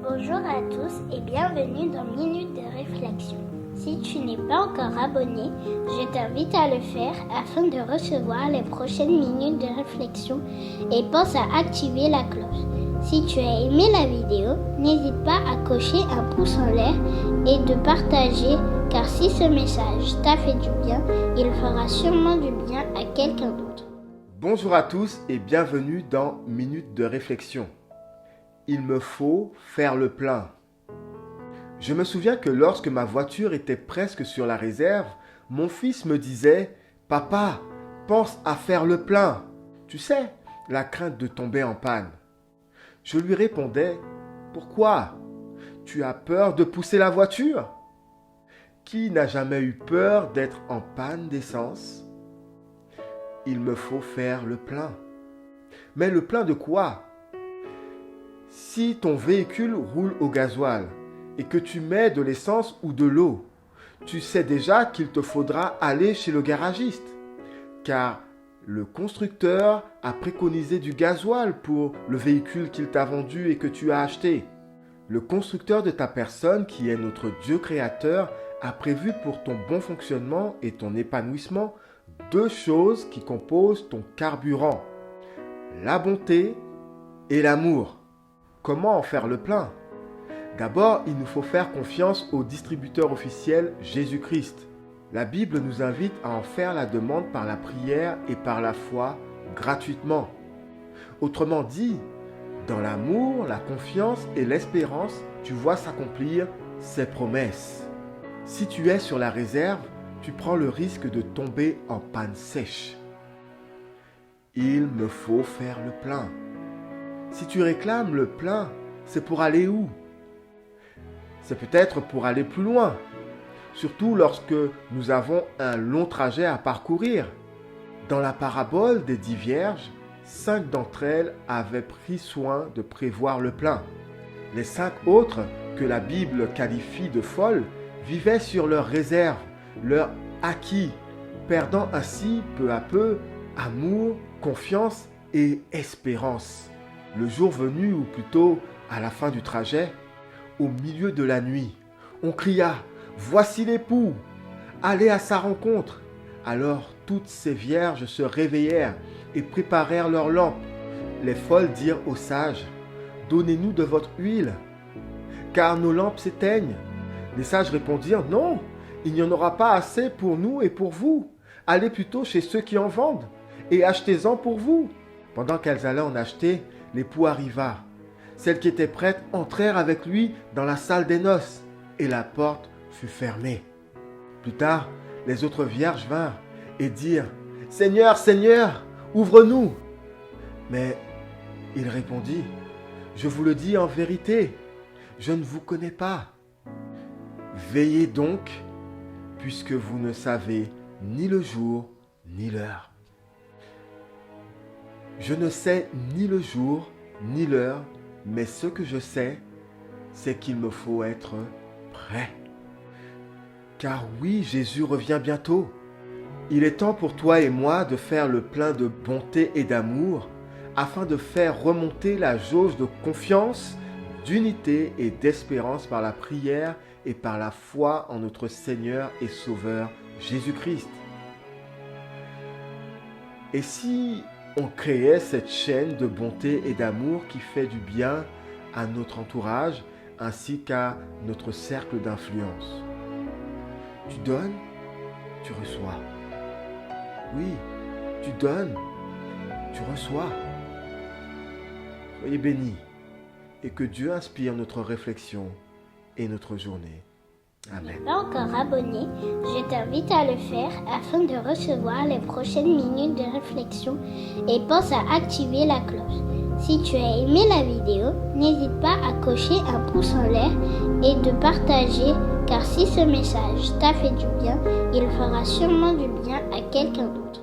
Bonjour à tous et bienvenue dans Minute de réflexion. Si tu n'es pas encore abonné, je t'invite à le faire afin de recevoir les prochaines minutes de réflexion et pense à activer la cloche. Si tu as aimé la vidéo, n'hésite pas à cocher un pouce en l'air et de partager car si ce message t'a fait du bien, il fera sûrement du bien à quelqu'un d'autre. Bonjour à tous et bienvenue dans Minute de réflexion. Il me faut faire le plein. Je me souviens que lorsque ma voiture était presque sur la réserve, mon fils me disait « Papa, pense à faire le plein ». Tu sais, la crainte de tomber en panne. Je lui répondais « Pourquoi ? Tu as peur de pousser la voiture ? Qui n'a jamais eu peur d'être en panne d'essence ? Il me faut faire le plein. Mais le plein de quoi ? Si ton véhicule roule au gasoil et que tu mets de l'essence ou de l'eau, tu sais déjà qu'il te faudra aller chez le garagiste, car le constructeur a préconisé du gasoil pour le véhicule qu'il t'a vendu et que tu as acheté. Le constructeur de ta personne, qui est notre Dieu créateur, a prévu pour ton bon fonctionnement et ton épanouissement deux choses qui composent ton carburant, la bonté et l'amour. Comment en faire le plein ? D'abord, il nous faut faire confiance au distributeur officiel Jésus-Christ. La Bible nous invite à en faire la demande par la prière et par la foi gratuitement. Autrement dit, dans l'amour, la confiance et l'espérance, tu vois s'accomplir ses promesses. Si tu es sur la réserve, tu prends le risque de tomber en panne sèche. Il me faut faire le plein. Si tu réclames le plein, c'est pour aller où ? C'est peut-être pour aller plus loin, surtout lorsque nous avons un long trajet à parcourir. Dans la parabole des 10 vierges, 5 d'entre elles avaient pris soin de prévoir le plein. Les 5 autres, que la Bible qualifie de folles, vivaient sur leur réserve, leur acquis, perdant ainsi peu à peu amour, confiance et espérance. Le jour venu, ou plutôt à la fin du trajet, au milieu de la nuit, on cria « Voici l'époux ! Allez à sa rencontre !» Alors toutes ces vierges se réveillèrent et préparèrent leurs lampes. Les folles dirent aux sages « Donnez-nous de votre huile, car nos lampes s'éteignent. » Les sages répondirent « Non, il n'y en aura pas assez pour nous et pour vous. Allez plutôt chez ceux qui en vendent et achetez-en pour vous. » Pendant qu'elles allaient en acheter, l'époux arriva. Celles qui étaient prêtes entrèrent avec lui dans la salle des noces et la porte fut fermée. Plus tard, les autres vierges vinrent et dirent « Seigneur, Seigneur, ouvre-nous !» Mais il répondit « Je vous le dis en vérité, je ne vous connais pas. Veillez donc, puisque vous ne savez ni le jour ni l'heure. » Je ne sais ni le jour ni l'heure, mais ce que je sais, c'est qu'il me faut être prêt. Car oui, Jésus revient bientôt. Il est temps pour toi et moi de faire le plein de bonté et d'amour, afin de faire remonter la jauge de confiance, d'unité et d'espérance par la prière et par la foi en notre Seigneur et Sauveur Jésus-Christ. Et si on créait cette chaîne de bonté et d'amour qui fait du bien à notre entourage ainsi qu'à notre cercle d'influence. Tu donnes, tu reçois. Oui, tu donnes, tu reçois. Soyez bénis et que Dieu inspire notre réflexion et notre journée. Amen. Pas encore abonné, je t'invite à le faire afin de recevoir les prochaines minutes de réflexion et pense à activer la cloche. Si tu as aimé la vidéo, n'hésite pas à cocher un pouce en l'air et de partager car si ce message t'a fait du bien, il fera sûrement du bien à quelqu'un d'autre.